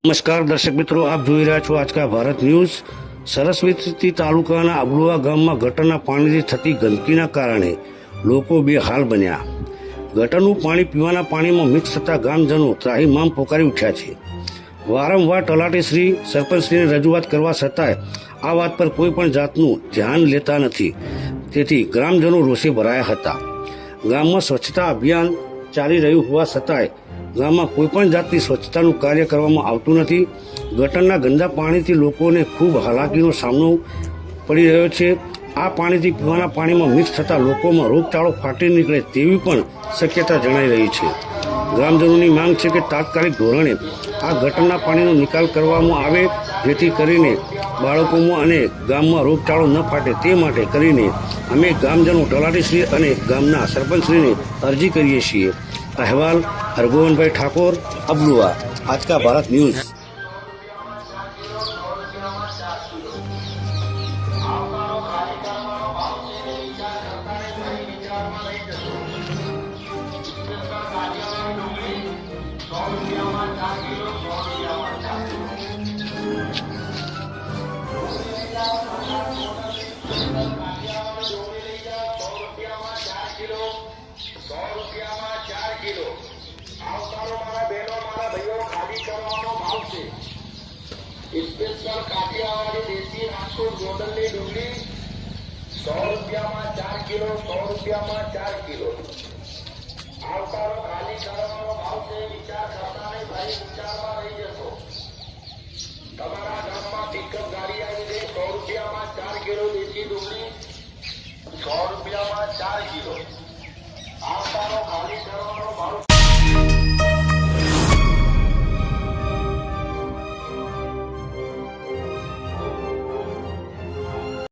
નમસ્કાર દર્શક મિત્રો, આપ જોઈ રહ્યા છો આજકા ભારત ન્યૂઝ। સરસ્વતી તાલુકાના અબલુઆ ગામમાં ગટરના પાણીથી થતી ગંદકીના કારણે લોકો બેહાલ બન્યા। ગટરનું પાણી પીવાના પાણીમાં મિક્સ થતા ગામજનો ત્રાહિમામ પોકારી ઉઠ્યા છે। વારંવાર તલાટીશ્રી, સરપંચશ્રીને રજૂઆત કરવા છતાંય આ વાત પર કોઈ પણ જાતનું ધ્યાન લેતા નથી, તેથી ગ્રામજનો રોષે ભરાયા હતા। ગામમાં સ્વચ્છતા અભિયાન ચાલી રહ્યું હોવા છતાંય ગામમાં કોઈપણ જાતની સ્વચ્છતાનું કાર્ય કરવામાં આવતું નથી। ગટરના ગંદા પાણીથી લોકોને ખૂબ હાલાકીનો સામનો પડી રહ્યો છે। આ પાણીથી પીવાના પાણીમાં મિક્સ થતાં લોકોમાં રોગચાળો ફાટી નીકળે તેવી પણ શક્યતા જણાઈ રહી છે। ગ્રામજનોની માંગ છે કે તાત્કાલિક ધોરણે આ ગટરના પાણીનો નિકાલ કરવામાં આવે, જેથી કરીને બાળકોમાં અને ગામમાં રોગચાળો ન ફાટે તે માટે કરીને અમે ગામજનો તલાટીશ્રી અને ગામના સરપંચશ્રીને અરજી કરીએ છીએ। अहवाल हरगोवन ठाकुर, अबलुआ, आज का भारत न्यूज। स्पेशल काठियावाड़ी देसी नागपुर गोडली डुंगली 100 रुपया में 4 किलो, 100 रुपया में 4 किलो। आवतारो खाली करवानो भाव से विचार करता नहीं भाई, विचारवा रही जशो। तमारा गाम में पिकअप गाड़ी आई दे 100 रुपया में 4 किलो देसी डुंगली, 100 रुपया में 4 किलो।